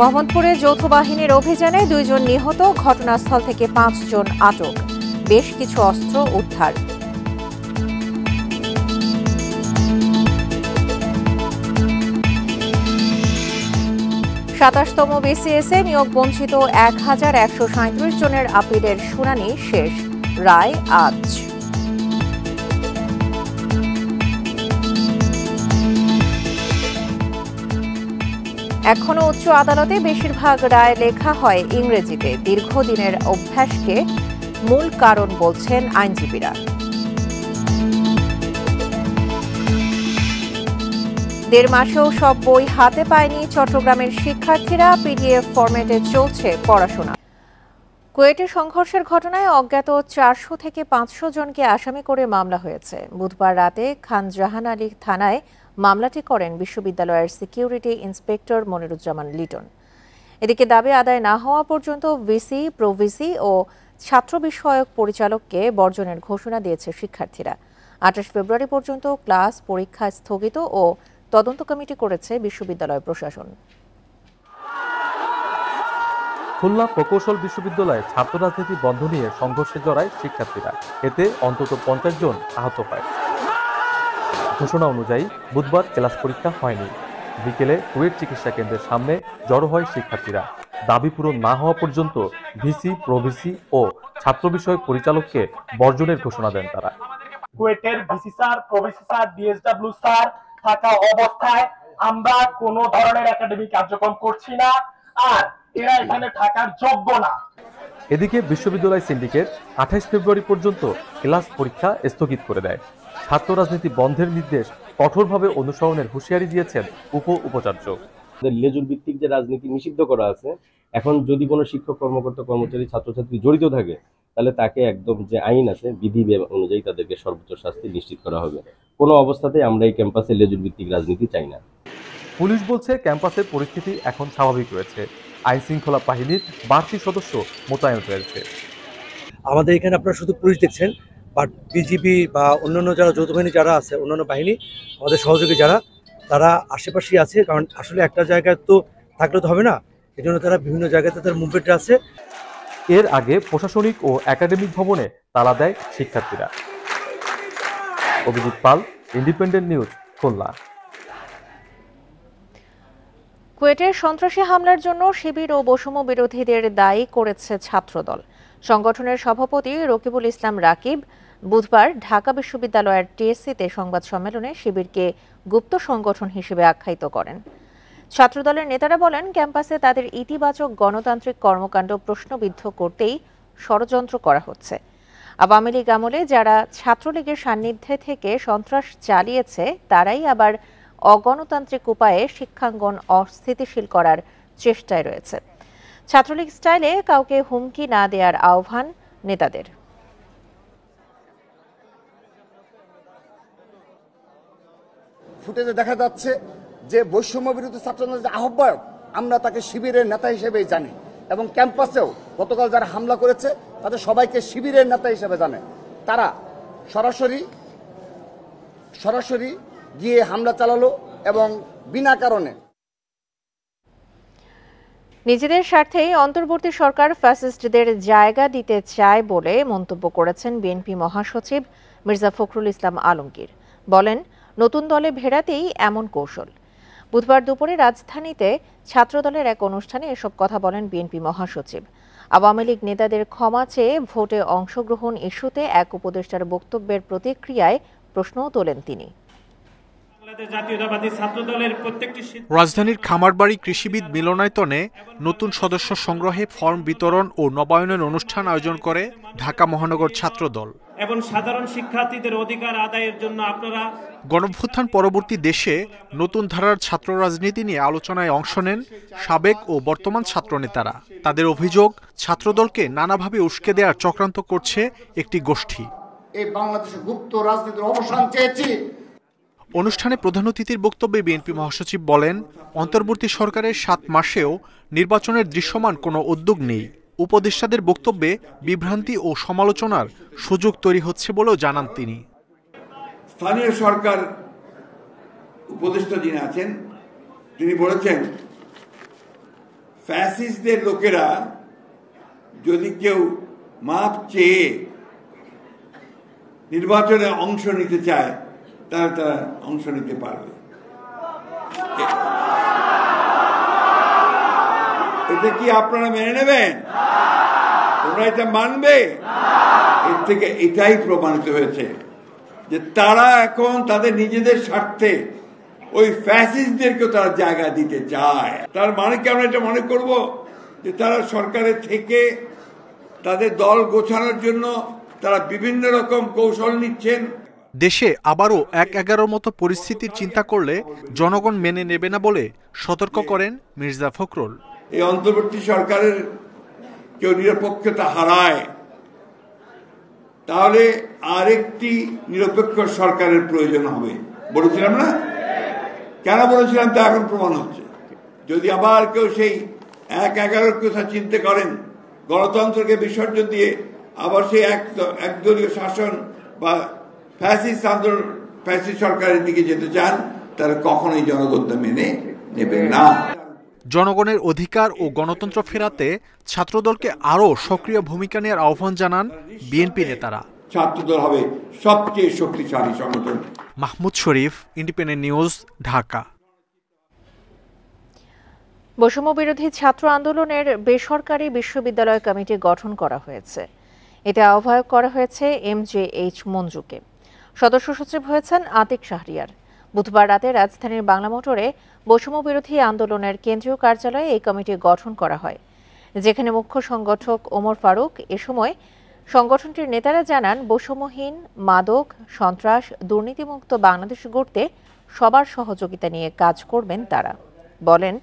মোহাম্মদপুরে যৌথ বাহিনীর অভিযানে 2 জন নিহত, ঘটনাস্থল থেকে 5 জন আটক, বেশ কিছু অস্ত্র উদ্ধার। সাতাশতম বিসিএসে নিয়োগ বঞ্চিত 1137 জনের আপিলের শুনানি শেষ, রায় আজ। এখনো উচ্চ আদালতে বেশিরভাগ রায় লেখা হয় ইংরেজিতে, দীর্ঘদিনের অভ্যাসকে মূল কারণ বলছেন আইনজীবীরা। দেড় মাসেও সব বই হাতে পায়নি চট্টগ্রামের শিক্ষার্থীরা, পিডিএফ ফরম্যাটে চলছে পড়াশোনা। কুয়েটে সংঘর্ষের ঘটনায় অজ্ঞাত 400 থেকে 500 জনকে আসামি করে মামলা হয়েছে। বুধবার রাতে খান জাহান আলী থানায় মামলাটি করেন বিশ্ববিদ্যালয়ের সিকিউরিটি ইন্সপেক্টর মনিরুজ্জামান লিটন। এদিকে দাবি আদায় না হওয়া পর্যন্ত ভিসি, প্রভিসি ও ছাত্র বিষয়ক পরিচালককে বর্জনের ঘোষণা দিয়েছে শিক্ষার্থীরা। 28 ফেব্রুয়ারি পর্যন্ত ক্লাস পরীক্ষা স্থগিত ও তদন্ত কমিটি করেছে বিশ্ববিদ্যালয় প্রশাসন। খুলনা প্রকৌশল বিশ্ববিদ্যালয়ে ছাত্র রাজনীতি বন্ধ নিয়ে সংঘর্ষে জড়ায় শিক্ষার্থীরা, এতে অন্তত 50 জন আহত পায়। ঘোষণা অনুযায়ী বুধবার ক্লাস পরীক্ষা হয়নি। বিকেলে কুয়েট চিকিৎসা কেন্দ্রের সামনে জড়ো হয় শিক্ষার্থীরা। দাবি পূরণ না হওয়া পর্যন্ত ভিসি, প্রভিসি ও ছাত্র বিষয়ক পরিচালককে বর্জনের ঘোষণা দেন তারা। কুয়েটের VC sir, pro VC sir, DSW sir থাকা অবস্থায় আমরা কোনো ধরনের একাডেমিক কার্যক্রম করছি না, আর এরা এখানে থাকার যোগ্য না। এদিকে বিশ্ববিদ্যালয় সিন্ডিকেট 28 ফেব্রুয়ারি পর্যন্ত ক্লাস পরীক্ষা স্থগিত করে দেয়। ছাত্র রাজনীতি বন্ধের নির্দেশ কঠোরভাবে অনুসরণের হুঁশিয়ারি দিয়েছেন উপাচার্য। লেজুর ভিত্তিক যে রাজনীতি নিষিদ্ধ করা আছে, এখন যদি কোনো শিক্ষক, কর্মকর্তা, কর্মচারী, ছাত্রছাত্রী জড়িত থাকে, তাহলে তাকে একদম যে আইন আছে বিধি অনুযায়ী তাদেরকে সর্বোচ্চ শাস্তি নিশ্চিত করা হবে। কোনো অবস্থাতেই আমরা এই ক্যাম্পাসে লেজুর ভিত্তিক রাজনীতি চাই না। পুলিশ বলছে ক্যাম্পাসের পরিস্থিতি এখন স্বাভাবিক রয়েছে, আইন শৃঙ্খলা বাহিনীর বাড়তি সদস্য মোতায়েন রয়েছে। আমাদের এখানে আপনারা শুধু পুলিশ দেখছেন, বাট বিজিবি বা অন্যান্য যারা যৌথ বাহিনী যারা আছে, অন্যান্য বাহিনী আমাদের সহযোগী যারা, তারা আশেপাশেই আছে। কারণ আসলে একটা জায়গায় তো থাকলে তো হবে না, এই জন্য তারা বিভিন্ন জায়গাতে তার মুভমেন্ট আছে। এর আগে প্রশাসনিক ও একাডেমিক ভবনে তালা দেয় শিক্ষার্থীরা। অভিজিৎ পাল, ইন্ডিপেন্ডেন্ট নিউজ, খুলনা। কুয়েটের সন্ত্রাসী হামলার জন্য শিবির ও বৈষম্য বিরোধীদের দায়ী করেছে ছাত্রদল। সংগঠনের সভাপতি রকিবুল ইসলাম রাকিব বুধবার ঢাকা বিশ্ববিদ্যালয়ের টিএসসিতে সংবাদ সম্মেলনে শিবিরকে গুপ্ত সংগঠন হিসেবে আখ্যায়িত করেন। ছাত্রদলের নেতারা বলেন, ক্যাম্পাসে তাদের ইতিবাচক গণতান্ত্রিক কর্মকাণ্ড প্রশ্নবিদ্ধ করতেই ষড়যন্ত্র করা হচ্ছে। আওয়ামী লীগ আমলে যারা ছাত্রলীগের সান্নিধ্যে থেকে সন্ত্রাস চালিয়েছে, তারাই আবার অগণতান্ত্রিক উপায়ে শিক্ষাঙ্গন অস্থিতিশীল করার চেষ্টায় রয়েছে। ছাত্রলীগ স্টাইলে কাউকে হুমকি না দেওয়ার আহ্বান নেতাদের। ফুটেজে দেখা যাচ্ছে যে বৈষম্য বিরোধী ছাত্রদের আহ্বায়ক, আমরা তাকে শিবিরের নেতা হিসেবেই জানি, এবং ক্যাম্পাসেও গতকাল যারা হামলা করেছে তাদের সবাইকে শিবিরের নেতা হিসেবে জানে। তারা সরাসরি গিয়ে হামলা চালালো এবং বিনা কারণে। নিজেদের স্বার্থেই অন্তর্বর্তী সরকার ফ্যাসিস্টদের জায়গা দিতে চায় বলে মন্তব্য করেছেন বিএনপি মহাসচিব মির্জা ফখরুল ইসলাম আলমগীর। বলেন, নতুন দলে ভেড়াতেই এমন কৌশল। বুধবার দুপুরে রাজধানীতে ছাত্রদলের এক অনুষ্ঠানে এসব কথা বলেন বিএনপি মহাসচিব। আওয়ামী লীগ নেতাদের ক্ষমা চেয়ে ভোটে অংশগ্রহণ ইস্যুতে এক উপদেষ্টার বক্তব্যের প্রতিক্রিয়ায় প্রশ্নও তোলেন তিনি। রাজধানীর খামারবাড়ি কৃষিবিদ মিলনায়তনে নতুন সদস্য সংগ্রহে ফর্ম বিতরণ ও নবায়নের অনুষ্ঠান আয়োজন করে ঢাকা মহানগর ছাত্রদল। এবং সাধারণ শিক্ষার্থীদের অধিকার আদায়ের জন্য আপনারা গণঅভ্যুত্থান পরবর্তী দেশে নতুন ধারার ছাত্র রাজনীতি নিয়ে আলোচনায় অংশ নেন সাবেক ও বর্তমান ছাত্রনেতারা। তাদের অভিযোগ, ছাত্রদলকে নানাভাবে উস্কে দেওয়ার চক্রান্ত করছে একটি গোষ্ঠী। এই বাংলাদেশে গুপ্ত রাজনীতির অবসান চেয়েছি। অনুষ্ঠানে প্রধান অতিথির বক্তব্যে বিএনপি মহাসচিব বলেন, অন্তর্বর্তী সরকারের 7 মাসেও নির্বাচনের দৃশ্যমান কোনো উদ্যোগ নেই। উপদেষ্টাদের বক্তব্যে বিভ্রান্তি ও সমালোচনার সুযোগ তৈরি হচ্ছে বলেও জানান তিনি। স্থানীয় সরকার উপদেষ্টা যিনি আছেন তিনি বলেছেন ফ্যাসিস্টদের লোকেরা যদি কেউ মাপ চেয়ে নির্বাচনে অংশ নিতে চায় তারা অংশ নিতে পারবে। এটা কি আপনারা মেনে নেবেন? তোমরা এটা মানবে? এর থেকে এটাই প্রমাণিত হয়েছে যে তারা এখন তাদের নিজেদের স্বার্থে ওই ফ্যাসিস্টদেরকেও তারা জায়গা দিতে চায়। তার মানে কি আমরা এটা মনে করব যে তারা সরকারের থেকে তাদের দল গোছানোর জন্য তারা বিভিন্ন রকম কৌশল নিচ্ছেন? দেশে আবারও ১/১১ মতো পরিস্থিতির চিন্তা করলে জনগণ মেনে নেবে না বলে সতর্ক করেন মির্জা ফখরুল। এই অন্তর্বর্তী সরকারের কেউ নিরপেক্ষতা হারায় তাহলে আরেকটি নিরপেক্ষ সরকারের প্রয়োজন হবে। বলেছিলাম না? কেন বলেছিলাম তা এখন প্রমাণ হচ্ছে। যদি আবার কেউ সেই ১/১১ কথা চিন্তা করেন, গণতন্ত্রকে বিসর্জন দিয়ে আবার সেই একদলীয় শাসন বা ফ্যাসিস্ট সরকারের দিকে যেতে চান, তারা কখনোই জনগণ মেনে নেবে না। জনগণের অধিকার ও গণতন্ত্র ফেরাতে ছাত্রদলকে আরও সক্রিয় ভূমিকা নেওয়ার আহ্বান জানান বিএনপি নেতারা। ছাত্রদল হবে সবচেয়ে শক্তিশালী সংগঠন। মাহমুদ শরীফ, ইন্ডিপেন্ডেন্ট নিউজ, ঢাকা। বৈষম্য বিরোধী ছাত্র আন্দোলনের বেসরকারি বিশ্ববিদ্যালয় কমিটি গঠন করা হয়েছে। এতে আহ্বায়ক করা হয়েছে MJH মঞ্জুকে। সদস্য সচিব হয়েছেন আতিক শাহরিয়ার। বুধবার রাতে রাজধানীর বাংলা মোটরে বৈষম্য বিরোধী আন্দোলনের কেন্দ্রীয় কার্যালয়ে এই কমিটি গঠন করা হয়, যেখানে মুখ্য সংগঠক ওমর ফারুক। এ সময় সংগঠনটির নেতারা জানান, বৈষম্যহীন, মাদক, সন্ত্রাস, দুর্নীতিমুক্ত বাংলাদেশ গড়তে সবার সহযোগিতা নিয়ে কাজ করবেন তারা। বলেন,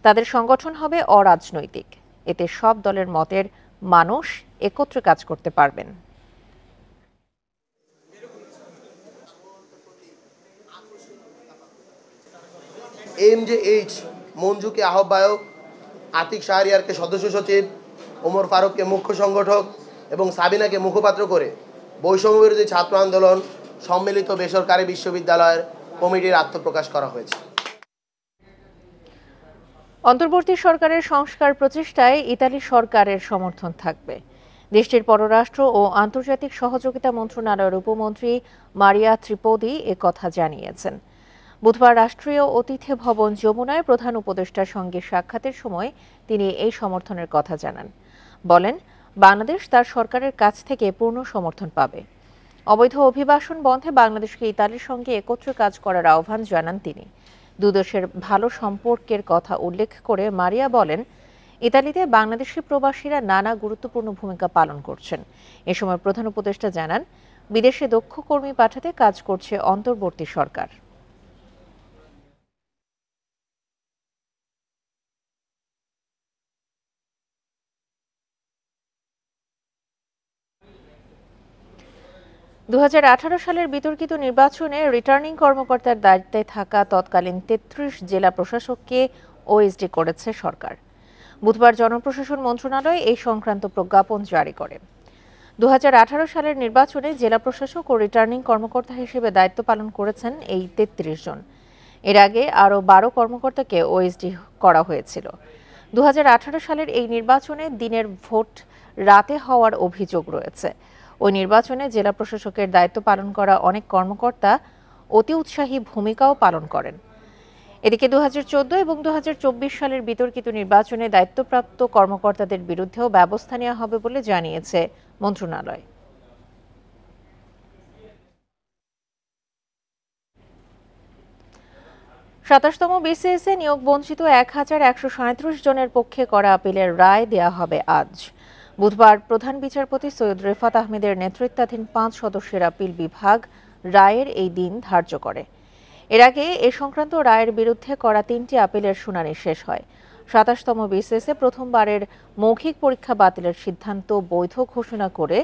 তাদের সংগঠন হবে অরাজনৈতিক। এতে সব দলের মতের মানুষ একত্রে কাজ করতে পারবেন। MJH মঞ্জুকে আহ্বায়ক, আতিক শাহরিয়ারকে সদস্য সচিব, ওমর ফারুককে মুখ্য সংগঠক এবং সাবিনাকে মুখপাত্র করে বৈষম্য বিরোধী ছাত্র আন্দোলন সম্মিলিত বেসরকারি বিশ্ববিদ্যালয়ের কমিটির আত্মপ্রকাশ করা হয়েছে। অন্তর্বর্তী সরকারের সংস্কার প্রচেষ্টায় ইতালি সরকারের সমর্থন থাকবে। দেশটির পররাষ্ট্র ও আন্তর্জাতিক সহযোগিতা মন্ত্রণালয়ের উপমন্ত্রী মারিয়া ত্রিপোদি কথা জানিয়েছেন। বুধবার রাষ্ট্রীয় অতিথি ভবন যমুনায় প্রধান উপদেষ্টার সঙ্গে সাক্ষাতের সময় তিনি এই সমর্থনের কথা জানান। বলেন, বাংলাদেশ তার সরকারের কাছ থেকে পূর্ণ সমর্থন পাবে। অবৈধ অভিবাসন বন্ধে বাংলাদেশকে ইতালির সঙ্গে একত্রে কাজ করার আহ্বান জানান তিনি। দুদেশের ভালো সম্পর্কের কথা উল্লেখ করে মারিয়া বলেন, ইতালিতে বাংলাদেশি প্রবাসীরা নানা গুরুত্বপূর্ণ ভূমিকা পালন করছেন। এ সময় প্রধান উপদেষ্টা জানান, বিদেশে দক্ষ কর্মী পাঠাতে কাজ করছে অন্তর্বর্তী সরকার। দু সালের বিতর্কিত নির্বাচনে রিটার্নিং কর্মকর্তার দায়িত্বে থাকা তৎকালীন ৩৩ জেলা প্রশাসককে ওএসডি করেছে সরকার। বুধবার জনপ্রশাসন মন্ত্রণালয় এই সংক্রান্ত প্রজ্ঞাপন জারি করে। ২০১৮ সালের নির্বাচনে জেলা প্রশাসক ও রিটার্নিং কর্মকর্তা হিসেবে দায়িত্ব পালন করেছেন এই ৩৩ জন। এর আগে আরও ১২ কর্মকর্তাকে ওএসডি করা হয়েছিল। ২০১৮ সালের এই নির্বাচনে দিনের ভোট রাতে হওয়ার অভিযোগ রয়েছে। ওই নির্বাচনে জেলা প্রশাসকের দায়িত্ব পালন করা অনেক কর্মকর্তা অতি উৎসাহী ভূমিকাও পালন করেন। এদিকে ২০১৪ এবং ২০২৪ সালের বিতর্কিত নির্বাচনে দায়িত্বপ্রাপ্ত কর্মকর্তাদের বিরুদ্ধেও ব্যবস্থা নেওয়া হবে বলে জানিয়েছে মন্ত্রণালয়। সাতাশতম বিসিএসে নিয়োগ বঞ্চিত ১,১৩৭ জনের পক্ষে করা আপিলের রায় দেয়া হবে আজ। বুধবার প্রধান বিচারপতি সৈয়দ রেফাত আহমেদের নেতৃত্বাধীন ৫ সদস্যের আপিল বিভাগ রায়ের এই দিন ধার্য করে। এর আগে এ সংক্রান্ত রায়ের বিরুদ্ধে করা ৩টি আপিলের শুনানি শেষ হয়। ২৭তম বিসিএসে প্রথমবারের মৌখিক পরীক্ষা বাতিলের সিদ্ধান্ত বৈধ ঘোষণা করে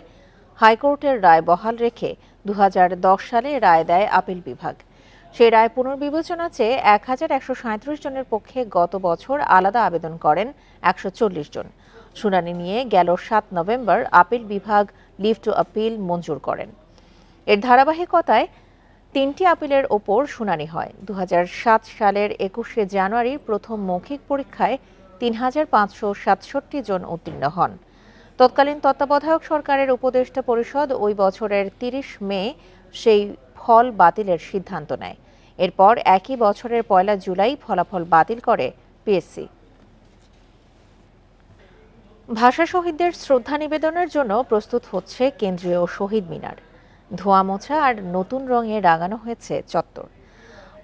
হাইকোর্টের রায় বহাল রেখে ২০১০ সালে রায় দেয় আপিল বিভাগ। সেই রায় পুনর্বিবেচনা চেয়ে ১,১৩৭ জনের পক্ষে গত বছর আলাদা আবেদন করেন ১৪০ জন। শুনানি নিয়ে গেল ৭ নভেম্বর আপিল বিভাগ লিভ টু আপিল মঞ্জুর করেন। এর ধারাবাহিকতায় ৩টি আপিলের ওপর শুনানি হয়। ২০০৭ সালের ২১শে জানুয়ারি প্রথম মৌখিক পরীক্ষায় ৩,৫৬৭ জন উত্তীর্ণ হন। তৎকালীন তত্ত্বাবধায়ক সরকারের উপদেষ্টা পরিষদ ওই বছরের ৩০ মে সেই ফল বাতিলের সিদ্ধান্ত নেয়। এরপর একই বছরের ১ জুলাই ফলাফল বাতিল করে পিএসসি। ভাষা শহীদদের শ্রদ্ধা নিবেদনের জন্য প্রস্তুত হচ্ছে কেন্দ্রীয় শহীদ মিনার। ধোঁয়া মোছা আর নতুন রঙে রাঙানো হয়েছে চত্বর।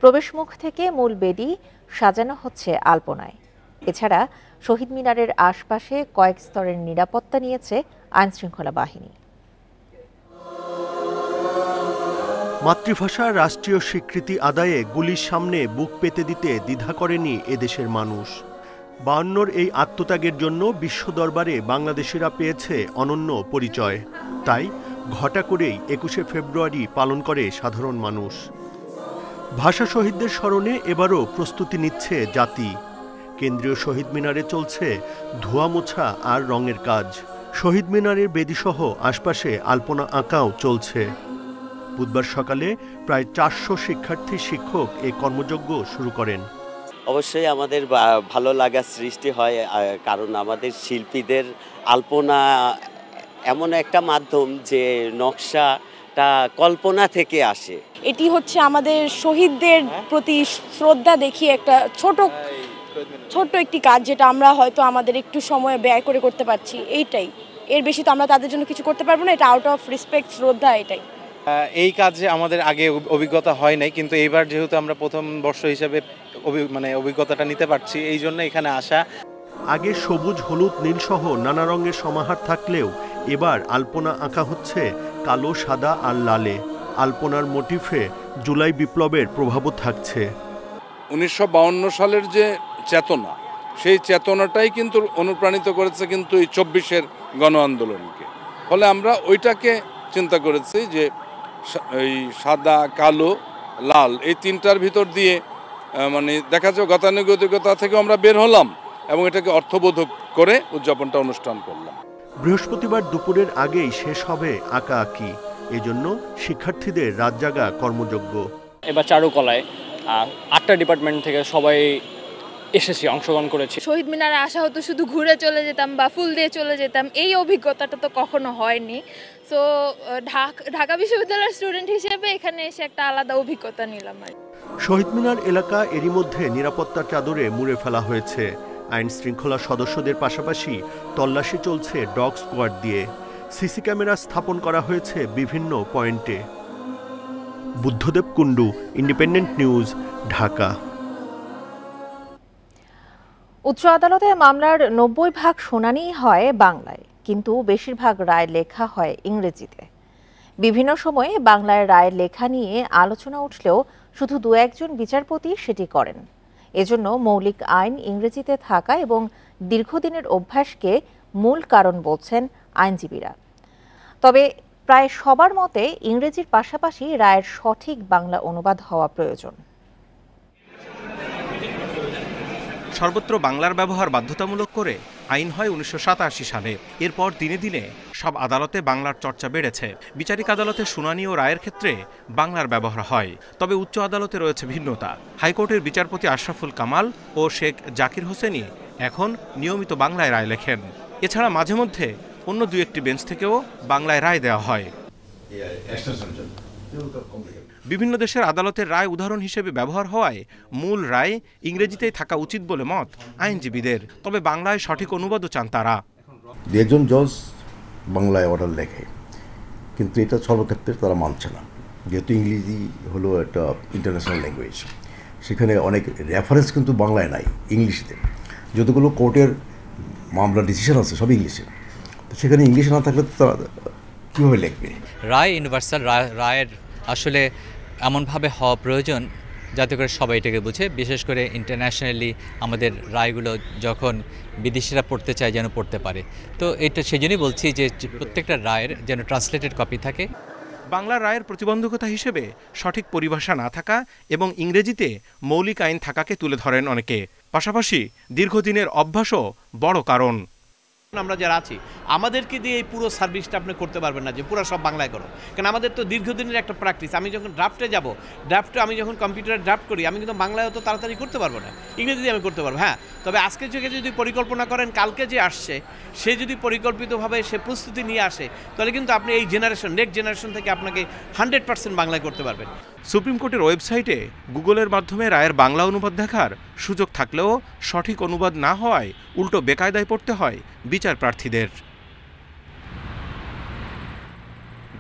প্রবেশমুখ থেকে মূল বেদি সাজানো হচ্ছে আলপনায়। এছাড়া শহীদ মিনারের আশপাশে কয়েক স্তরের নিরাপত্তা নিয়েছে আইনশৃঙ্খলা বাহিনী। মাতৃভাষা রাষ্ট্রীয় স্বীকৃতি আদায়ে গুলির সামনে বুক পেতে দিতে দ্বিধা করেনি এদেশের মানুষ। ৫২ এই আত্মত্যাগের জন্য বিশ্ব দরবারে বাংলাদেশিরা পেয়েছে অনন্য পরিচয়। তাই ঘটা করেই ২১শে ফেব্রুয়ারি পালন করে সাধারণ মানুষ। ভাষা শহীদদের স্মরণে এবারও প্রস্তুতি নিচ্ছে জাতি। কেন্দ্রীয় শহীদ মিনারে চলছে ধোয়া মোছা আর রঙের কাজ। শহীদ মিনারের বেদিসহ আশপাশে আলপনা আঁকাও চলছে। বুধবার সকালে প্রায় ৪০০ শিক্ষার্থী শিক্ষক এই কর্মযজ্ঞ শুরু করেন। অবশ্যই আমাদের ভালো লাগা সৃষ্টি হয়, কারণ আমাদের শিল্পীদের আলপনা এমন একটা মাধ্যম যে নকশাটা কল্পনা থেকে আসে। এটি হচ্ছে আমাদের শহীদদের প্রতি শ্রদ্ধা দেখিয়ে একটা ছোট একটি কাজ, যেটা আমরা হয়তো আমাদের একটু সময় ব্যয় করে করতে পারছি। এইটাই, এর বেশি তো আমরা তাদের জন্য কিছু করতে পারবো না। এটা আউট অফ রেসপেক্ট, শ্রদ্ধা। এটাই এই কাজে আমাদের আগে অভিজ্ঞতা হয় নাই, কিন্তু এইবার যেহেতু আমরা প্রথম বর্ষ হিসেবে অভিজ্ঞতাটা নিতে পারছি, এই জন্য এখানে আসা। আগে সবুজ, হলুদ, নীল সহ নানা রঙের সমাহার থাকলেও এবার আলপনা আঁকা হচ্ছে কালো, সাদা আর লালে। আলপনার মোটিফে জুলাই বিপ্লবের প্রভাবও থাকছে। ১৯৫২ সালের যে চেতনা, সেই চেতনাটাই কিন্তু অনুপ্রাণিত করেছে কিন্তু এই ২৪-এর গণ আন্দোলনকে। ফলে আমরা ওইটাকে চিন্তা করেছি যে এই সাদা, কালো, লাল এই তিনটার ভিতর দিয়ে দেখা যায় গতানুগতিকতা থেকে আমরা বের হলাম এবং এটাকে অর্থবোধক করে উদযাপনটা অনুষ্ঠান করলাম। বৃহস্পতিবার দুপুরের আগেই শেষ হবে আঁকাআঁকি। এজন্য শিক্ষার্থীদের রাত জাগা কর্মযজ্ঞ। এবার চারুকলায় ৮টা ডিপার্টমেন্ট থেকে সবাই এসেছি, অংশগ্রহণ করেছি। শহীদ মিনারে আসা হতো শুধু ঘুরে চলে যেতাম বা ফুল দিয়ে চলে যেতাম, এই অভিজ্ঞতাটা তো কখনো হয়নি। সো ঢাকা বিশ্ববিদ্যালয়ের স্টুডেন্ট হিসেবে এখানে এসে একটা আলাদা অভিজ্ঞতা নিলাম। শহীদ মিনার এলাকা এরই মধ্যে নিরাপত্তার চাদরে মুড়ে ফেলা হয়েছে। আইন শৃঙ্খলা সদস্যদের পাশাপাশি তল্লাশি চলছে ডগ স্কোয়াড দিয়ে। সিসি ক্যামেরা স্থাপন করা হয়েছে বিভিন্ন পয়েন্টে। Buddhadeb Kundu, independent News, Dhaka. উচ্চ আদালতে মামলার ৯০% শুনানি হয় বাংলায়, কিন্তু বেশিরভাগ রায় লেখা হয় ইংরেজিতে। বিভিন্ন সময়ে বাংলায় রায়ের লেখা নিয়ে আলোচনা উঠলেও শুধু ২-১ বিচারপতি সেটি করেন। এজন্য মৌলিক আইন ইংরেজিতে থাকা এবং দীর্ঘদিনের অভ্যাসকে মূল কারণ বলছেন আইনজীবীরা। তবে প্রায় সবার মতে ইংরেজির পাশাপাশি রায়ের সঠিক বাংলা অনুবাদ হওয়া প্রয়োজন। সর্বত্র বাংলার ব্যবহার বাধ্যতামূলক করে আইন হয় ১৯৮৭ সালে। এরপর দিনে দিনে সব আদালতে বাংলার চর্চা বেড়েছে। বিচারিক আদালতে শুনানি ও রায়ের ক্ষেত্রে বাংলার ব্যবহার হয়। তবে উচ্চ আদালতে রয়েছে ভিন্নতা। হাইকোর্টের বিচারপতি আশরাফুল কামাল ও শেখ জাকির হোসেনই এখন নিয়মিত বাংলায় রায় লেখেন। এছাড়া মাঝে মধ্যে অন্য ২-১টি বেঞ্চ থেকেও বাংলায় রায় দেওয়া হয়। বিভিন্ন দেশের আদালতের রায় উদাহরণ হিসেবে ব্যবহার হওয়ায় মূল রায় ইংরেজিতেই থাকা উচিত বলে মত আইনজীবীদের। তবে বাংলায় সঠিক অনুবাদও চান তারা। একজন জজ বাংলায় অর্ডার লেখে, কিন্তু এটা সর্বক্ষেত্রে তারা মানছে না, যেহেতু ইংরেজি হলো একটা ইন্টারন্যাশনাল ল্যাঙ্গুয়েজ। সেখানে অনেক রেফারেন্স কিন্তু বাংলায় নাই, ইংলিশে। যতগুলো কোর্টের মামলা ডিসিশন আছে সব ইংলিশে, তো সেখানে ইংলিশে না থাকলে তো তারা কীভাবে লিখবে? রায় ইউনিভার্সাল, রায়ের আসলে এমনভাবে হওয়া প্রয়োজন যাতে করে সবাই এটাকে বুঝে। বিশেষ করে ইন্টারন্যাশনালি আমাদের রায়গুলো যখন বিদেশিরা পড়তে চায় যেন পড়তে পারে। তো এটা সেজন্যই বলছি যে প্রত্যেকটা রায়ের যেন ট্রান্সলেটেড কপি থাকে। বাংলা রায়ের প্রতিবন্ধকতা হিসেবে সঠিক পরিভাষা না থাকা এবং ইংরেজিতে মৌলিক আইন থাকাকে তুলে ধরেন অনেকে। পাশাপাশি দীর্ঘদিনের অভ্যাসও বড় কারণ। আমরা যারা আছি আমাদেরকে দিয়ে এই পুরো সার্ভিসটা আপনি করতে পারবেন না যে পুরো সব বাংলায় করো, কারণ আমাদের তো দীর্ঘদিনের একটা প্র্যাকটিস। আমি যখন ড্রাফটে যাব, আমি যখন কম্পিউটারে ড্রাফট করি, আমি কিন্তু বাংলায় তো তাড়াতাড়ি করতে পারবো না, ইংরেজিতে আমি করতে পারবো। হ্যাঁ, তবে আজকে থেকে যদি পরিকল্পনা করেন, কালকে যে আসছে সে যদি পরিকল্পিতভাবে সে প্রস্তুতি নিয়ে আসে, তাহলে কিন্তু আপনি এই জেনারেশন, নেক্সট জেনারেশন থেকে আপনাকে 100% বাংলায় করতে পারবেন। সুপ্রিম কোর্টের ওয়েবসাইটে গুগলের মাধ্যমে রায়ের বাংলা অনুবাদ দেখার সুযোগ থাকলেও সঠিক অনুবাদ না হওয়ায় উল্টো বেকায়দায় পড়তে হয় বিচার প্রার্থীদের।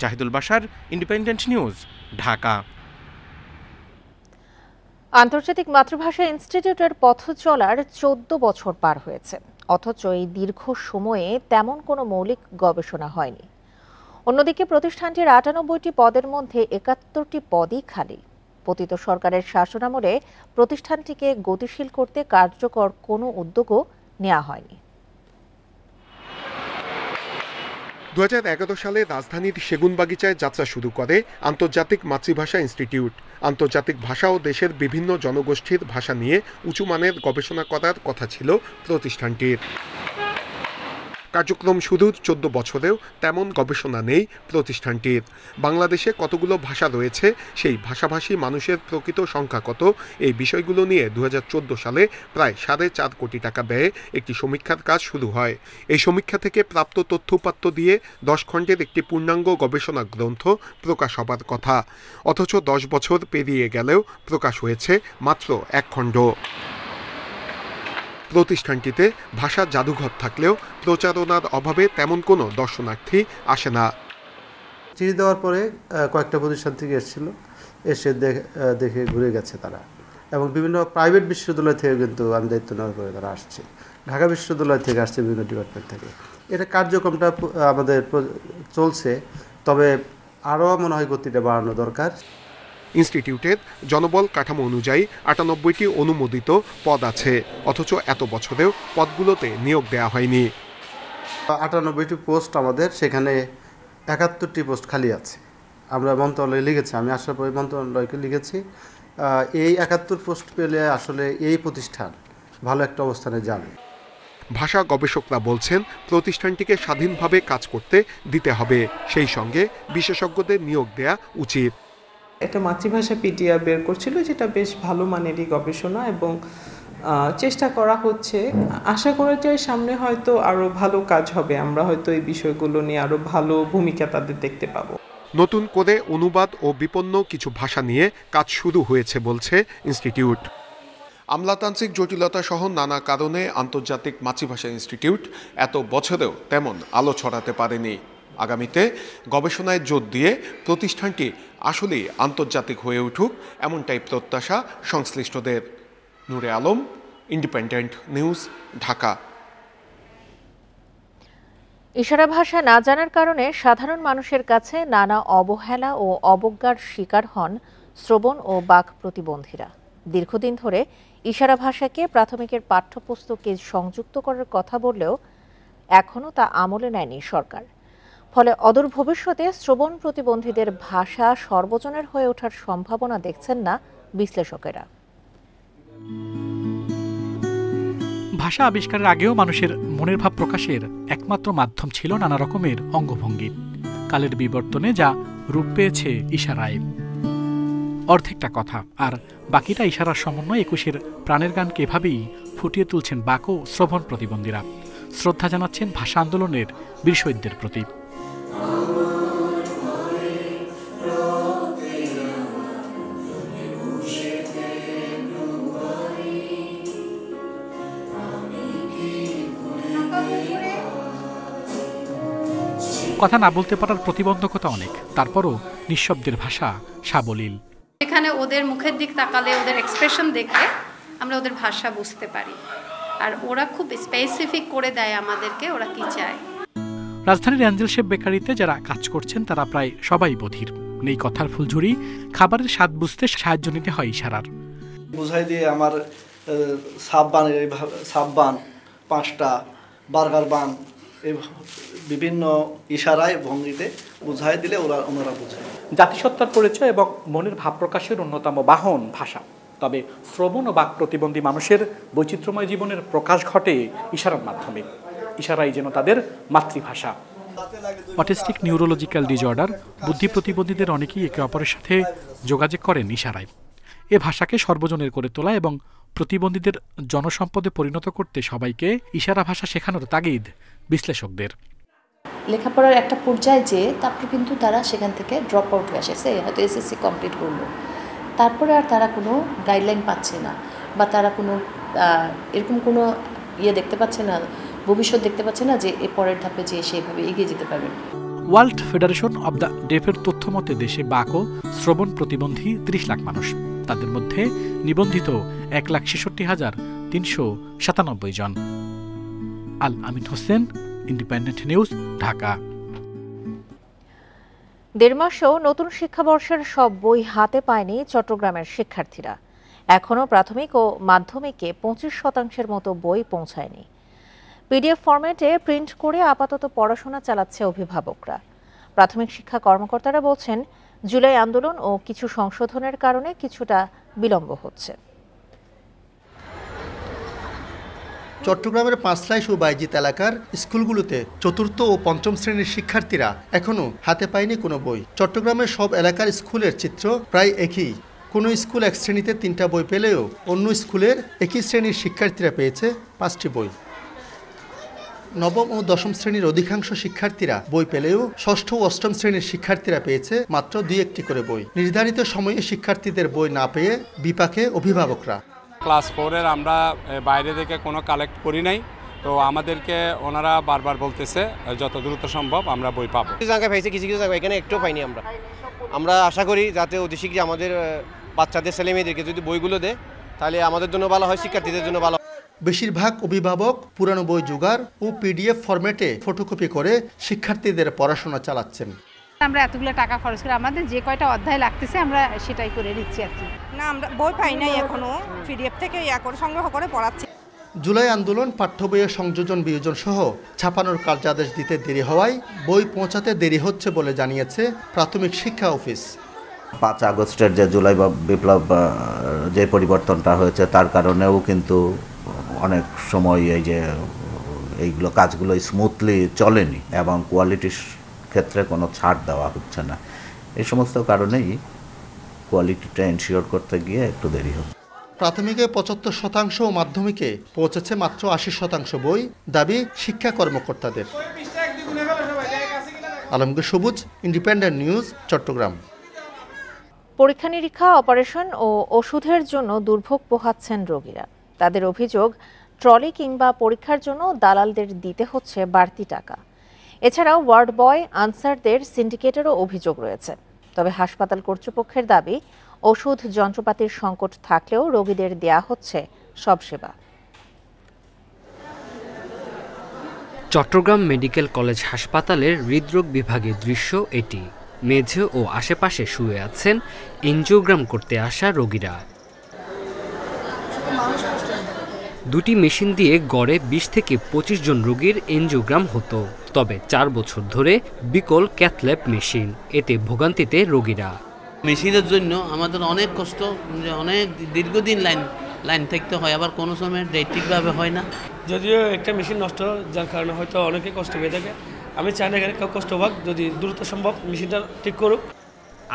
Zahidul Bashar, Independent News, Dhaka. আন্তর্জাতিক মাতৃভাষা ইনস্টিটিউটের পথ চলার 14 বছর পার হয়েছে, অথচ এই দীর্ঘ সময়ে তেমন কোনো মৌলিক গবেষণা হয়নি। অন্যদিকে প্রতিষ্ঠানটির 98টি পদের মধ্যে 71টি পদই খালি। পতিত সরকারের শাসনামলে প্রতিষ্ঠানটিকে গতিশীল করতে কার্যকর কোনো উদ্যোগও নেওয়া হয়নি। 2011 সালে রাজধানীর সেগুনবাগিচায় যাত্রা শুরু করে আন্তর্জাতিক মাতৃভাষা ইনস্টিটিউট। আন্তর্জাতিক ভাষা ও দেশের বিভিন্ন জনগোষ্ঠীর ভাষা নিয়ে উঁচু মানের গবেষণা করার কথা ছিল প্রতিষ্ঠানটির। কার্যক্রম শুরুর 14 বছরেও তেমন গবেষণা নেই প্রতিষ্ঠানটির। বাংলাদেশে কতগুলো ভাষা রয়েছে, সেই ভাষাভাষী মানুষের প্রকৃত সংখ্যা কত, এই বিষয়গুলো নিয়ে 2014 সালে প্রায় 4.5 কোটি টাকা ব্যয়ে একটি সমীক্ষার কাজ শুরু হয়। এই সমীক্ষা থেকে প্রাপ্ত তথ্যউপাত্ত দিয়ে 10 খণ্ডের একটি পূর্ণাঙ্গ গবেষণা গ্রন্থ প্রকাশ হবার কথা, অথচ 10 বছর পেরিয়ে গেলেও প্রকাশ হয়েছে মাত্র 1 খণ্ড। প্রতিষ্ঠানটিতে ভাষা জাদুঘর থাকলেও প্রচারণার অভাবে তেমন কোনো দর্শনার্থী আসে না। চিঠি দেওয়ার পরে কয়েকটা প্রতিষ্ঠান থেকে এসেছিল, এসে দেখে ঘুরে গেছে তারা, এবং বিভিন্ন প্রাইভেট বিশ্ববিদ্যালয় থেকে কিন্তু আমি দায়িত্ব নেওয়ার পরে তারা আসছে, ঢাকা বিশ্ববিদ্যালয় থেকে আসছে, বিভিন্ন ডিপার্টমেন্ট থেকে। এটা কার্যক্রমটা আমাদের চলছে, তবে আরও মনে হয় গতিটা বাড়ানো দরকার। ইনস্টিটিউটের জনবল কাঠামো অনুযায়ী 98টি অনুমোদিত পদ আছে, অথচ এত বছরেও পদগুলোতে নিয়োগ দেওয়া হয়নি। 98টি পোস্ট আমাদের, সেখানে 71টি পোস্ট খালি আছে। আমরা মন্ত্রণালয়ে লিখেছি, আমি আসার পরে মন্ত্রণালয়কে লিখেছি, এই 71 পোস্ট পেলে আসলে এই প্রতিষ্ঠান ভালো একটা অবস্থানে যাবে। ভাষা গবেষকরা বলছেন প্রতিষ্ঠানটিকে স্বাধীনভাবে কাজ করতে দিতে হবে, সেই সঙ্গে বিশেষজ্ঞদের নিয়োগ দেয়া উচিত। একটা মাতৃভাষা পিডিআর বের করছিল, যেটা বেশ ভালো মানেরই গবেষণা, এবং চেষ্টা করা হচ্ছে। আশা করা যায় সামনে হয়তো আরও ভালো কাজ হবে, আমরা হয়তো এই বিষয়গুলো নিয়ে আরও ভালো ভূমিকা তাদের দেখতে পাবো। নতুন করে অনুবাদ ও বিপন্ন কিছু ভাষা নিয়ে কাজ শুরু হয়েছে বলছে ইনস্টিটিউট। আমলাতান্ত্রিক জটিলতা সহ নানা কারণে আন্তর্জাতিক মাতৃভাষা ইনস্টিটিউট এত বছরেও তেমন আলো ছড়াতে পারেনি। আগামীতে গবেষণায় জোর দিয়ে প্রতিষ্ঠানটি আসলেই আন্তর্জাতিক হয়ে উঠুক, এমনটাই প্রত্যাশা সংশ্লিষ্টদের। নূরে আলম, ইন্ডিপেন্ডেন্ট নিউজ, ঢাকা। ইশারা ভাষা না জানার কারণে সাধারণ মানুষের কাছে নানা অবহেলা ও অবজ্ঞার শিকার হন শ্রবণ ও বাক প্রতিবন্ধীরা। দীর্ঘদিন ধরে ইশারা ভাষাকে প্রাথমিকের পাঠ্যপুস্তকে সংযুক্ত করার কথা বললেও এখনও তা আমলে নেয়নি সরকার। ফলে অদূর ভবিষ্যতে শ্রবণ প্রতিবন্ধীদের ভাষা সর্বজনের হয়ে ওঠার সম্ভাবনা দেখছেন না বিশ্লেষকেরা। ভাষা আবিষ্কারের আগেও মানুষের মনের ভাব প্রকাশের একমাত্র মাধ্যম ছিল নানা রকমের অঙ্গভঙ্গি। কালের বিবর্তনে যা রূপ পেয়েছে ইশারায়। অর্ধেকটা কথা আর বাকিটা ইশারার সমন্বয় 21-এর প্রাণের গানকে এভাবেই ফুটিয়ে তুলছেন বাক ও শ্রবণ প্রতিবন্ধীরা। শ্রদ্ধা জানাচ্ছেন ভাষা আন্দোলনের বীর শহীদদের প্রতি। কথা না বলতে পারার প্রতিবন্ধকতা অনেক, তারপরও নিঃশব্দের ভাষা সাবলীল। এখানে ওদের মুখের দিক তাকালে, ওদের এক্সপ্রেশন দেখলে আমরা ওদের ভাষা বুঝতে পারি, আর ওরা খুব স্পেসিফিক করে দেয় আমাদেরকে ওরা কি চায়। রাজধানীর অ্যাঞ্জেল শেপ বেকারিতে যারা কাজ করছেন তারা প্রায় সবাই বধির। নেই কথার ফুলঝুরি, খাবারের স্বাদ বুঝতে সাহায্য নিতে হয় ইশারার। বুঝাই দিয়ে আমার সাববান 5টা বার্গার বান, এই বিভিন্ন ইশারায় ভঙ্গিতে বুঝাই দিলে ওনারা বোঝায়। জাতিসত্তার পরিচয় এবং মনের ভাব প্রকাশের অন্যতম বাহন ভাষা। তবে শ্রবণ ও বাক প্রতিবন্ধী মানুষের বৈচিত্র্যময় জীবনের প্রকাশ ঘটে ইশারার মাধ্যমে। ইশারাই যেন তাদের মাতৃভাষা। অটিস্টিক নিউরোলজিক্যাল ডিজঅর্ডার বুদ্ধি প্রতিবন্ধীদের অনেকেই একে অপরের সাথে যোগাযোগ করেন ইশারায়। এ ভাষাকে সর্বজনের করে তোলা এবং প্রতিবন্ধীদের জনসম্পদে পরিণত করতে সবাইকে ইশারা ভাষা শেখানোর তাগিদ বিশ্লেষকদের। লেখাপড়ার একটা পর্যায়ে যে তারপর কিন্তু তারা সেখান থেকে ড্রপ আউট হয়ে আসে, হয়তো এসএসসি কমপ্লিট করলো, তারপরে আর তারা কোনো গাইডলাইন পাচ্ছে না বা তারা কোনো এরকম কোনো দেখতে পাচ্ছে না, ভবিষ্যৎ দেখতে পাচ্ছে না যে এর পরের ধাপে যে সেইভাবে এগিয়ে যেতে পারবেন। ওয়ার্ল্ড ফেডারেশন অব দ্য ডেফের তথ্য মতে দেশে বাক ও শ্রবণ প্রতিবন্ধী ৩০ লাখ মানুষ, তাদের মধ্যে নিবন্ধিত ১,৬৬,৩৯৭ জন। আল আমিন হোসেন, ইন্ডিপেন্ডেন্ট নিউজ, ঢাকা। ১.৫ মাসেও নতুন শিক্ষাবর্ষের সব বই হাতে পায়নি চট্টগ্রামের শিক্ষার্থীরা। এখনও প্রাথমিক ও মাধ্যমিকে ২৫% মতো বই পৌঁছায়নি। পিডিএফ ফরম্যাটে প্রিন্ট করে আপাতত পড়াশোনা চালাচ্ছে অভিভাবকরা। প্রাথমিক শিক্ষা কর্মকর্তারা বলছেন, জুলাই আন্দোলন ও কিছু সংশোধনের কারণে কিছুটা বিলম্ব হচ্ছে। চট্টগ্রামের পাঁচলাইশ ও বাইজিত এলাকার স্কুলগুলোতে চতুর্থ ও পঞ্চম শ্রেণীর শিক্ষার্থীরা এখনও হাতে পায়নি কোনো বই। চট্টগ্রামের সব এলাকার স্কুলের চিত্র প্রায় একই। কোনো স্কুল এক শ্রেণীতে 3টা বই পেলেও অন্য স্কুলের একই শ্রেণীর শিক্ষার্থীরা পেয়েছে 5টি বই। নবম ও দশম শ্রেণীর অধিকাংশ শিক্ষার্থীরা বই পেলেও ষষ্ঠ ও অষ্টম শ্রেণীর শিক্ষার্থীরা পেয়েছে মাত্র 2-1টি করে বই। নির্ধারিত সময়ে শিক্ষার্থীদের বই না পেয়ে বিপাকে অভিভাবকরা। ক্লাস 4-এর আমরা বাইরে থেকে কোনো কালেক্ট করি নাই, তো আমাদেরকে ওনারা বারবার বলতেছে যত দ্রুত সম্ভব আমরা বই পাবো। কিছু জায়গায় পাইছে, কিছু কিছু জায়গায় এখানে একটু পাইনি। আমরা আশা করি যাতে অতি শীঘ্রই আমাদের বাচ্চাদের ছেলেমেয়েদেরকে যদি বইগুলো দেয় তাহলে আমাদের জন্য ভালো হয়, শিক্ষার্থীদের জন্য ভালো। বেশিরভাগ অভিভাবক পুরানো বই জোগাড় ও পিডিএফ ফরম্যাটে ফটোকপি করে শিক্ষার্থীদের পড়াশোনা চালাচ্ছেন। আমরা এতগুলো টাকা খরচ করে আমাদের যে কয়টা অধ্যায় লাগতেছে আমরা সেটাই করে নিচ্ছি আর কি। না, আমরা বই পাই নাই এখনো, পিডিএফ থেকে করে সংগ্রহ করে পড়াচ্ছি। জুলাই আন্দোলন পাঠ্য বইয়ের সংযোজন বিয়োজন সহ ছাপানোর কার্যাদেশ দিতে দেরি হওয়ায় বই পৌঁছাতে দেরি হচ্ছে বলে জানিয়েছে প্রাথমিক শিক্ষা অফিস। 5 আগস্টের যে জুলাই বিপ্লব যে পরিবর্তনটা হয়েছে তার কারণেও কিন্তু অনেক সময় এইগুলো কাজগুলো স্মুথলি চলেনি এবং কোয়ালিটির ক্ষেত্রে কোনো ছাড় দেওয়া হচ্ছে না। এই সমস্ত কারণেই কোয়ালিটিটা এনশিওর করতে গিয়ে একটু দেরি হচ্ছে। প্রাথমিকে 75% ও মাধ্যমিকে পৌঁছেছে মাত্র 80% বই, দাবি শিক্ষা কর্মকর্তাদের। আলমগীর সবুজ, ইন্ডিপেন্ডেন্ট নিউজ, চট্টগ্রাম। পরীক্ষা নিরীক্ষা, অপারেশন ও ওষুধের জন্য দুর্ভোগ পোহাচ্ছেন রোগীরা। তাদের অভিযোগ, ট্রলি কিংবা পরীক্ষার জন্য দালালদের দিতে হচ্ছে বাড়তি টাকা। এছাড়াও ওয়ার্ড বয়, আনসারদের সিন্ডিকেটেরও অভিযোগ রয়েছে। তবে হাসপাতাল কর্তৃপক্ষের দাবি, ওষুধ যন্ত্রপাতির সংকট থাকলেও রোগীদের দেয়া হচ্ছে সব সেবা। চট্টগ্রাম মেডিকেল কলেজ হাসপাতালের হৃদরোগ বিভাগের দৃশ্য এটি। মেঝে ও আশেপাশে শুয়ে আছেন এনজিওগ্রাম করতে আসা রোগীরা। 2টি মেশিন দিয়ে গড়ে 20 থেকে 25 জন রোগীর এনজিওগ্রাম হতো। তবে 4 বছর ধরে বিকল ক্যাথল্যাব মেশিন, এতে ভোগান্তিতে রোগীরা। মেশিনের জন্য আমাদের অনেক কষ্ট, অনেক দীর্ঘদিন লাইন থাকতে হয়, আবার কোনো সময় ঠিকভাবে হয় না। যদিও একটা মেশিন নষ্ট, যার কারণে হয়তো অনেকে কষ্ট পেয়ে থাকে। আমি চাই না এখানে কেউ কষ্ট হোক, যদি দ্রুত সম্ভব মেশিনটা ঠিক করুক।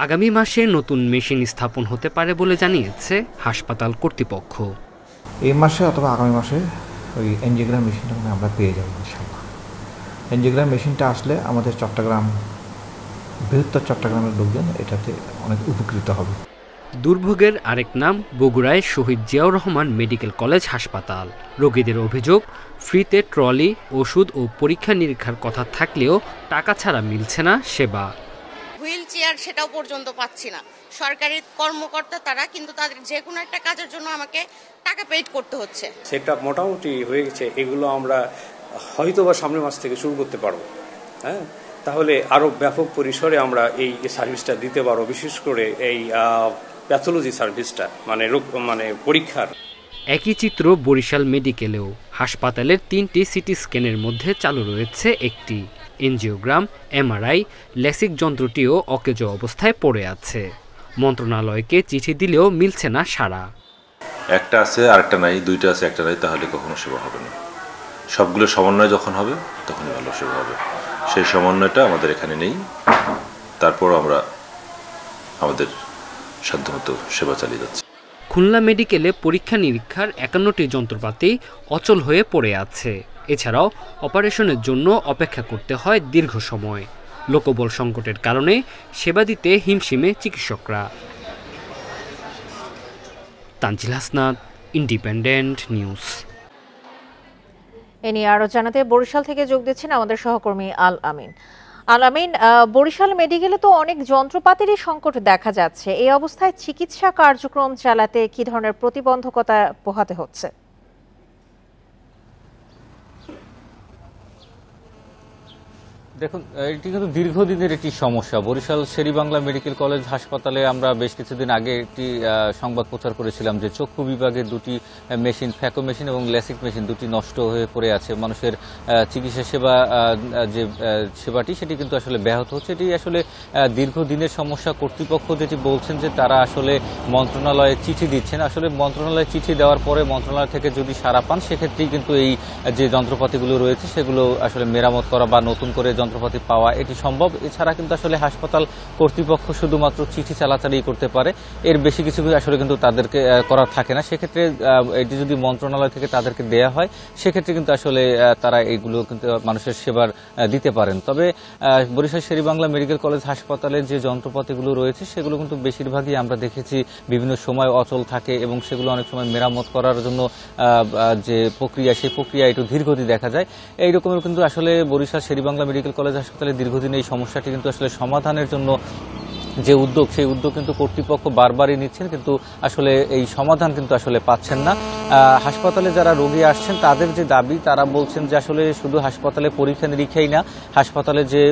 আগামী মাসে নতুন মেশিন স্থাপন হতে পারে বলে জানিয়েছে হাসপাতাল কর্তৃপক্ষ। এই মাসে অথবা আগামী মাসে ওই এনজিওগ্রাম মেশিনটা আমরা পেয়ে যাব ইনশাআল্লাহ। এনজিওগ্রাম মেশিনটা আসলে আমাদের চট্টগ্রাম, বৃহত্তর চট্টগ্রামের লোকজন এটাতে অনেক উপকৃত হবে। দুর্ভোগের আরেক নাম বগুড়ায় শহীদ জিয়াউর রহমান মেডিকেল কলেজ হাসপাতাল। রোগীদের অভিযোগ, ফ্রিতে ট্রলি, ওষুধ ও পরীক্ষা নিরীক্ষার কথা থাকলেও টাকা ছাড়া মিলছে না সেবা। হুইল চেয়ার সেটাও পর্যন্ত পাচ্ছি না। সরকারি কর্মকর্তা তারা, কিন্তু তাদের যে কোনো একটা কাজের জন্য আমাকে টাকা পেইড করতে হচ্ছে। সেটা মোটামুটি হয়ে গেছে, এগুলো আমরা হয়তো বা সামনের মাস থেকে শুরু করতে পারবো। হ্যাঁ, তাহলে আরো ব্যাপক পরিসরে আমরা এই সার্ভিসটা দিতে পারবো, বিশেষ করে এই প্যাথোলজি সার্ভিসটা, মানে পরীক্ষার। একই চিত্র বরিশাল মেডিকেলেও। হাসপাতালের 3টি সিটি স্ক্যানের মধ্যে চালু রয়েছে একটি। এনজিওগ্রাম, এমআরআই, লেসিক যন্ত্রটিও অকেজো অবস্থায় পড়ে আছে। মন্ত্রণালয়কে চিঠি দিলেও মিলছে না সাড়া। একটা আছে আরেকটা নাই, 2টা আছে একটা নাই, তাহলে কখনো সেবা হবে না। সবগুলো সমন্বয় যখন হবে তখনই ভালো সেবা হবে। সেই সমন্বয়টা আমাদের এখানে নেই, তারপর আমরা আমাদের সাধ্যমতো সেবা চালিয়ে যাচ্ছি। খুলনা মেডিকেলে পরীক্ষা নিরীক্ষার 51টি যন্ত্রপাতি অচল হয়ে পড়ে আছে। এছাড়াও অপারেশনের জন্য অপেক্ষা করতে হয় দীর্ঘ সময়। লোকবল সংকটের কারণে সেবা দিতে হিমশিমে চিকিৎসকরা। Tanzil Hasnat, Independent News. এ নিয়ে আরো জানাতে বরিশাল থেকে যোগ দিচ্ছেন আমাদের সহকর্মী আল আমিন। আল আমিন, বরিশাল মেডিকেলে তো অনেক যন্ত্রপাতিরই সংকট দেখা যাচ্ছে। এই অবস্থায় চিকিৎসা কার্যক্রম চালাতে কি ধরনের প্রতিবন্ধকতা পোহাতে হচ্ছে? দেখুন, এটি কিন্তু দীর্ঘদিনের একটি সমস্যা। বরিশাল শেরেবাংলা মেডিকেল কলেজ হাসপাতালে আমরা বেশ কিছুদিন আগে একটি সংবাদ প্রচার করেছিলাম যে চক্ষু বিভাগের দুটি মেশিন, ফ্যাকো মেশিন এবং লেসিক মেশিন দুটি নষ্ট হয়ে পড়ে আছে। মানুষের চিকিৎসা সেবা যে সেবাটি সেটি কিন্তু আসলে ব্যাহত হচ্ছে। এটি আসলে দীর্ঘদিনের সমস্যা। কর্তৃপক্ষ যেটি বলছেন যে তারা আসলে মন্ত্রণালয়ে চিঠি দিচ্ছেন। আসলে মন্ত্রণালয়ে চিঠি দেওয়ার পরে মন্ত্রণালয় থেকে যদি সাড়া পান সেক্ষেত্রেই কিন্তু এই যে যন্ত্রপাতিগুলো রয়েছে সেগুলো আসলে মেরামত করা বা নতুন করে যন্ত্রপাতি পাওয়া এটি সম্ভব। এছাড়া কিন্তু আসলে হাসপাতাল কর্তৃপক্ষ শুধুমাত্র চিঠি চালাচালি করতে পারে, এর বেশি কিছু আসলে কিন্তু তাদেরকে করার থাকে না। সেক্ষেত্রে এটি যদি মন্ত্রণালয় থেকে তাদেরকে দেয়া হয় সেক্ষেত্রে কিন্তু আসলে তারা এইগুলো কিন্তু মানুষের সেবার দিতে পারেন। তবে বরিশাল শেরেবাংলা মেডিকেল কলেজ হাসপাতালে যে যন্ত্রপাতিগুলো রয়েছে সেগুলো কিন্তু বেশিরভাগই আমরা দেখেছি বিভিন্ন সময় অচল থাকে এবং সেগুলো অনেক সময় মেরামত করার জন্য যে প্রক্রিয়া সেই প্রক্রিয়া একটু ধীরগতি দেখা যায়। এই রকমের কিন্তু আসলে বরিশাল শেরেবাংলা মেডিকেল কলেজ হাসপাতালে দীর্ঘদিন এই সমস্যাটি কিন্তু আসলে সমাধানের জন্য যে উদ্যোগ সেই উদ্যোগ কিন্তু কর্তৃপক্ষ বারবারই নিচ্ছেন, কিন্তু আসলে এই সমাধান কিন্তু আসলে পাচ্ছেন না। হাসপাতালে যারা রোগী আসছেন তাদের যে দাবি, তারা বলছেন যে আসলে শুধু হাসপাতালে পরীক্ষা নিরীক্ষাই না, হাসপাতালে যে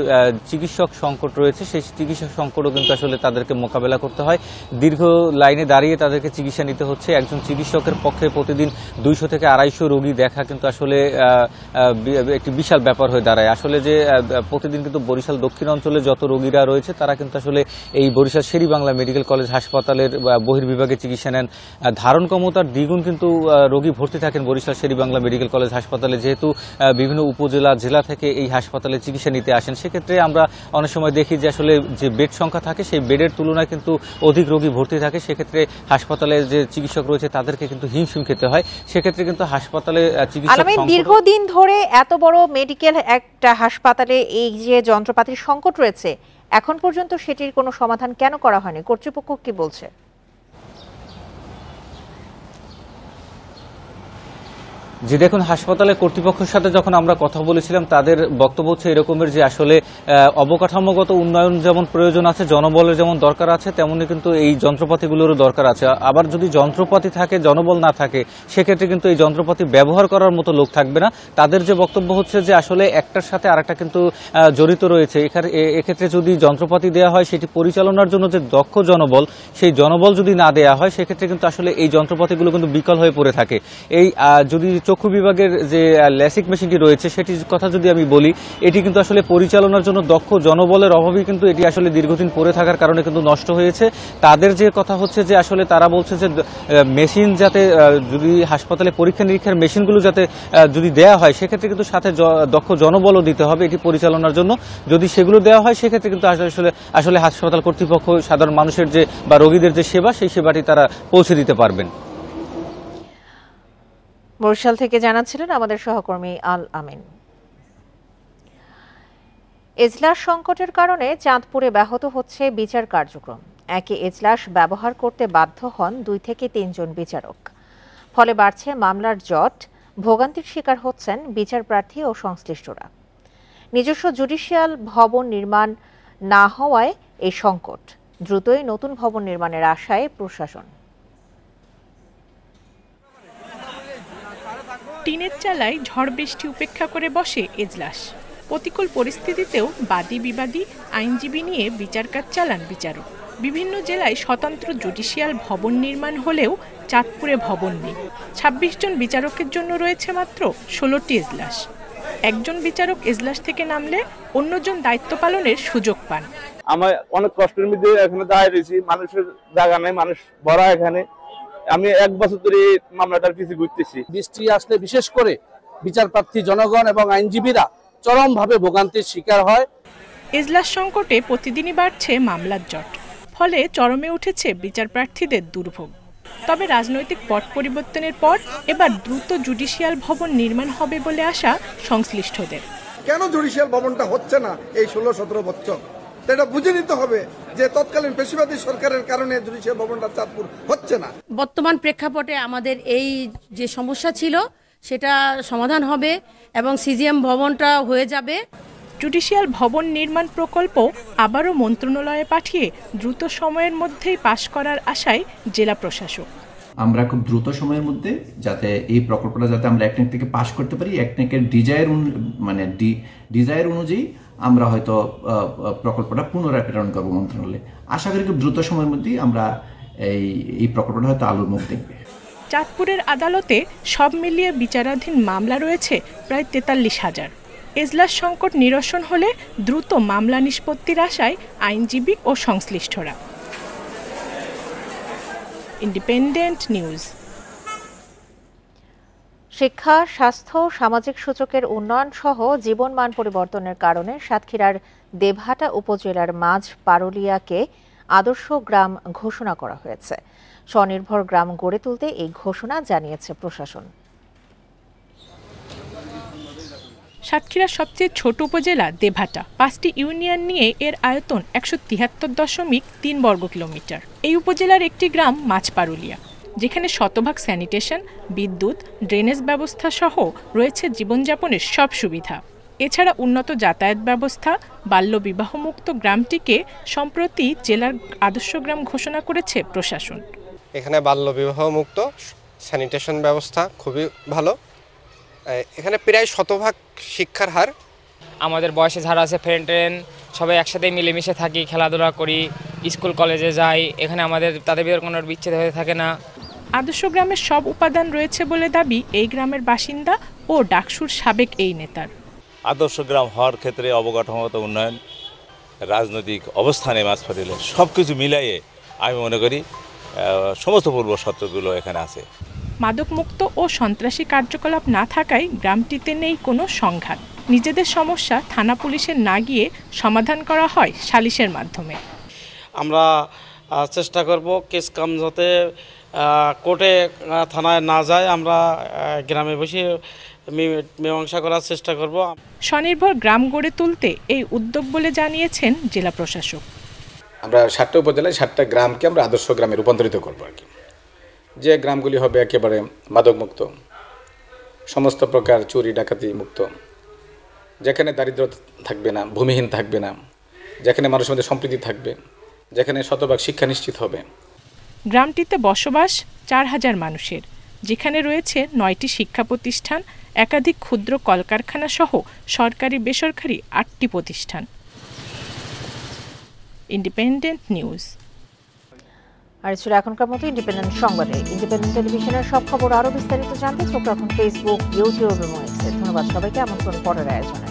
চিকিৎসক সংকট রয়েছে সেই চিকিৎসক সংকটও কিন্তু আসলে তাদেরকে মোকাবেলা করতে হয়। দীর্ঘ লাইনে দাঁড়িয়ে তাদেরকে চিকিৎসা নিতে হচ্ছে। একজন চিকিৎসকের পক্ষে প্রতিদিন 200 থেকে 250 রোগী দেখা কিন্তু আসলে একটি বিশাল ব্যাপার হয়ে দাঁড়ায়। আসলে যে প্রতিদিন কিন্তু বরিশাল দক্ষিণ অঞ্চলে যত রোগীরা রয়েছে তারা কিন্তু আসলে এই বরিশাল শেরেবাংলা মেডিকেল কলেজ হাসপাতালের বহির্বিভাগে চিকিৎসা নেন। ধারণ ক্ষমতার দ্বিগুণ কিন্তু রোগী ভর্তি থাকেন বরিশাল শেরেবাংলা মেডিকেল কলেজ হাসপাতালে, যেহেতু বিভিন্ন উপজেলা জেলা থেকে এই হাসপাতালে চিকিৎসা নিতে আসেন। সেক্ষেত্রে আমরা অনেক সময় দেখি যে আসলে যে বেড সংখ্যা থাকে সেই বেডের তুলনায় কিন্তু অধিক রোগী ভর্তি থাকে। সেক্ষেত্রে হাসপাতালে যে চিকিৎসক রয়েছে তাদেরকে কিন্তু হিমশিম খেতে হয়। সেক্ষেত্রে কিন্তু হাসপাতালে চিকিৎসক দীর্ঘদিন ধরে এত বড় মেডিকেল একটা হাসপাতালে এই যে যন্ত্রপাতির সংকট রয়েছে, এখন পর্যন্ত সেটির কোনো সমাধান কেন করা হয়নি? কর্তৃপক্ষ কি বলছে? যে দেখুন, হাসপাতালে কর্তৃপক্ষের সাথে যখন আমরা কথা বলেছিলাম তাদের বক্তব্য হচ্ছে এরকমের যে আসলে অবকাঠামোগত উন্নয়ন যেমন প্রয়োজন আছে, জনবলের যেমন দরকার আছে, তেমনি কিন্তু এই যন্ত্রপাতিগুলোরও দরকার আছে। আবার যদি যন্ত্রপাতি থাকে জনবল না থাকে সেক্ষেত্রে কিন্তু এই যন্ত্রপাতি ব্যবহার করার মতো লোক থাকবে না। তাদের যে বক্তব্য হচ্ছে যে আসলে একটার সাথে আরেকটা কিন্তু জড়িত রয়েছে। এক্ষেত্রে যদি যন্ত্রপাতি দেওয়া হয় সেটি পরিচালনার জন্য যে দক্ষ জনবল, সেই জনবল যদি না দেওয়া হয় সেক্ষেত্রে কিন্তু আসলে এই যন্ত্রপাতিগুলো কিন্তু বিকল হয়ে পড়ে থাকে। এই যদি চক্ষু বিভাগের যে লেসিক মেশিনটি রয়েছে সেটির কথা যদি আমি বলি, এটি কিন্তু আসলে পরিচালনার জন্য দক্ষ জনবলের অভাবই কিন্তু এটি আসলে দীর্ঘদিন পড়ে থাকার কারণে কিন্তু নষ্ট হয়েছে। তাদের যে কথা হচ্ছে যে আসলে তারা বলছে যে মেশিন যাতে যদি হাসপাতালে পরীক্ষা নিরীক্ষার মেশিনগুলো যাতে যদি দেওয়া হয় সেক্ষেত্রে কিন্তু সাথে দক্ষ জনবলও দিতে হবে এটি পরিচালনার জন্য। যদি সেগুলো দেওয়া হয় সেক্ষেত্রে কিন্তু আসলে হাসপাতাল কর্তৃপক্ষ সাধারণ মানুষের যে বা রোগীদের যে সেবা সেই সেবাটি তারা পৌঁছে দিতে পারবেন। বরিশাল থেকে জানাচ্ছিলেন আমাদের সহকর্মী আল আমিন। এজলাস সংকটের কারণে চাঁদপুরে ব্যাহত হচ্ছে বিচার কার্যক্রম। একই এজলাস ব্যবহার করতে বাধ্য হন 2 থেকে 3 জন বিচারক। ফলে বাড়ছে মামলার জট, ভোগান্তির শিকার হচ্ছেন বিচার প্রার্থী ও সংশ্লিষ্টরা। নিজস্ব জুডিশিয়াল ভবন নির্মাণ না হওয়ায় এই সংকট। দ্রুতই নতুন ভবন নির্মাণের আশায় প্রশাসন। টিনের চালায় ঝড় বৃষ্টি উপেক্ষা করে বসে এজলাস। প্রতিকূল পরিস্থিতিতেও বাদী বিবাদী আইনজীবী নিয়ে বিচার কাজ চালান বিচারক। বিভিন্ন জেলায় স্বতন্ত্র জুডিশিয়াল ভবন নির্মাণ হলেও চাঁদপুরে ভবন নেই। 26 জন বিচারকের জন্য রয়েছে মাত্র 16টি এজলাস। একজন বিচারক এজলাস থেকে নামলে অন্যজন দায়িত্ব পালনের সুযোগ পান। আমার অনেক কষ্টের মধ্যে এখানে দাঁড়িয়ে রয়েছি, মানুষের জায়গা নেই, মানুষ ভরা এখানে। আমি 1 বছর ধরে মামলাটার পিছিয়ে ঘুরতেছি। বৃষ্টি আসলে বিশেষ করে বিচার প্রার্থী জনগণ এবং আইনজীবীরা চরমভাবে ভোগান্তির শিকার হয়। এজলাস সংকটে প্রতিদিনই বাড়ছে মামলার জট, ফলে চরমে উঠেছে বিচার প্রার্থীদের দুর্ভোগ। তবে রাজনৈতিক পট পরিবর্তনের পর এবার দ্রুত জুডিশিয়াল ভবন নির্মাণ হবে বলে আশা সংশ্লিষ্টদের। কেন জুডিশিয়াল ভবনটা হচ্ছে না এই 16-17 বছর, এটা বুঝে নিতে হবে যে তৎকালীন পেশিবাদী সরকারের কারণে জুডিশিয়াল ভবনটা চাঁদপুর হচ্ছে না। বর্তমান প্রেক্ষাপটে আমাদের এই যে সমস্যা ছিল সেটা সমাধান হবে এবং সিজিএম ভবনটা হয়ে যাবে। জুডিশিয়াল ভবন নির্মাণ প্রকল্প আবারও মন্ত্রণালয়ে পাঠিয়ে দ্রুত সময়ের মধ্যেই পাশ করার আশায় জেলা প্রশাসক। আমরা খুব দ্রুত সময়ের মধ্যে যাতে এই প্রকল্পটা যাতে আমরা একনেক থেকে পাশ করতে পারি, একনেকের ডিজায়ার অনুযায়ী আমরা হয়তো প্রকল্পটা পুনরায় প্রেরণ করবো মন্ত্রণালয়ে। আশা করি খুব দ্রুত সময়ের মধ্যেই আমরা এই প্রকল্পটা হয়তো আলোর মুখ দেখবে। চাঁদপুরের আদালতে সব মিলিয়ে বিচারাধীন মামলা রয়েছে প্রায় 43,000। এজলাস সংকট নিরসন হলে দ্রুত মামলা নিষ্পত্তির আশায় আইনজীবী ও সংশ্লিষ্টরা। Independent news. শিক্ষা, স্বাস্থ্য, সামাজিক সূচকের উন্নয়ন সহ জীবনমান পরিবর্তনের কারণে সাতক্ষীরার দেবহাটা উপজেলার মাঝ পারুলিয়াকে আদর্শ গ্রাম ঘোষণা করা হয়েছে। স্বনির্ভর গ্রাম গড়ে তুলতে এই ঘোষণা জানিয়েছে প্রশাসন। সাতক্ষীরার সবচেয়ে ছোট উপজেলা দেবহাটা, 5টি ইউনিয়ন নিয়ে এর আয়তন 173.3 বর্গ কিলোমিটার। এই উপজেলার একটি গ্রাম মাঝপারুলিয়া, যেখানে শতভাগ স্যানিটেশন, বিদ্যুৎ, ড্রেনেজ ব্যবস্থা সহ রয়েছে জীবনযাপনের সব সুবিধা। এছাড়া উন্নত যাতায়াত ব্যবস্থা, বাল্যবিবাহমুক্ত গ্রামটিকে সম্প্রতি জেলার আদর্শ গ্রাম ঘোষণা করেছে প্রশাসন। এখানে বাল্যবিবাহমুক্ত, স্যানিটেশন ব্যবস্থা খুবই ভালো। এখানে প্রায় শতভাগ শিক্ষার হার। আমাদের বয়সে যারা আছে ফ্রেন্ড সবাই একসাথে মিলেমিশে থাকি, খেলাধুলা করি, স্কুল কলেজে যাই। এখানে তাদের ভিতরে কোনো বিচ্ছেদ হয়ে থাকে না। আদর্শ গ্রামের সব উপাদান রয়েছে বলে দাবি এই গ্রামের বাসিন্দা ও ডাকসুর সাবেক এই নেতার। আদর্শ গ্রাম হওয়ার ক্ষেত্রে অবকাঠামোগত উন্নয়ন, রাজনৈতিক অবস্থানে মাঝপারুলিয়া সব কিছু মিলাইয়ে আমি মনে করি সমস্ত পূর্বশর্তগুলো এখানে আছে। মাদকমুক্ত ও সন্ত্রাসী কার্যকলাপ না থাকায় গ্রামটিতে নেই কোনো সংঘাত। নিজেদের সমস্যা থানা পুলিশের না গিয়ে সমাধান করা হয় সালিশের মাধ্যমে। আমরা চেষ্টা করব কেস কাম যাতে কোর্টে থানায় না যায়, আমরা গ্রামে বসে মীমাংসা করার চেষ্টা করব। স্বনির্ভর গ্রাম গড়ে তুলতে এই উদ্যোগ বলে জানিয়েছেন জেলা প্রশাসক। আমরা 7টা উপজেলায় 7টা গ্রামকে আমরা আদর্শ গ্রামে রূপান্তরিত করবো আর কি। যে গ্রামগুলি হবে একেবারে মাদকমুক্ত, সমস্ত প্রকার চুরি ডাকাতি মুক্ত, যেখানে দারিদ্র থাকবে না, ভূমিহীন থাকবে না, যেখানে মানুষের মধ্যে সম্প্রীতি থাকবে, যেখানে শতভাগ শিক্ষা নিশ্চিত হবে। গ্রামটিতে বসবাস 4,000 মানুষের, যেখানে রয়েছে 9টি শিক্ষা প্রতিষ্ঠান, একাধিক ক্ষুদ্র কলকারখানা সহ সরকারি বেসরকারি 8টি প্রতিষ্ঠান। Independent news. আর ছিল এখনকার মতো ইন্ডিপেন্ডেন্ট সংবাদে। ইন্ডিপেন্ডেন্ট টেলিভিশনের সব খবর আরও বিস্তারিত জানতে চোখ রাখুন ফেসবুক, ইউটিউব এবং এক্সে। ধন্যবাদ সবাইকে আমন্ত্রণ পরের আয়োজনে।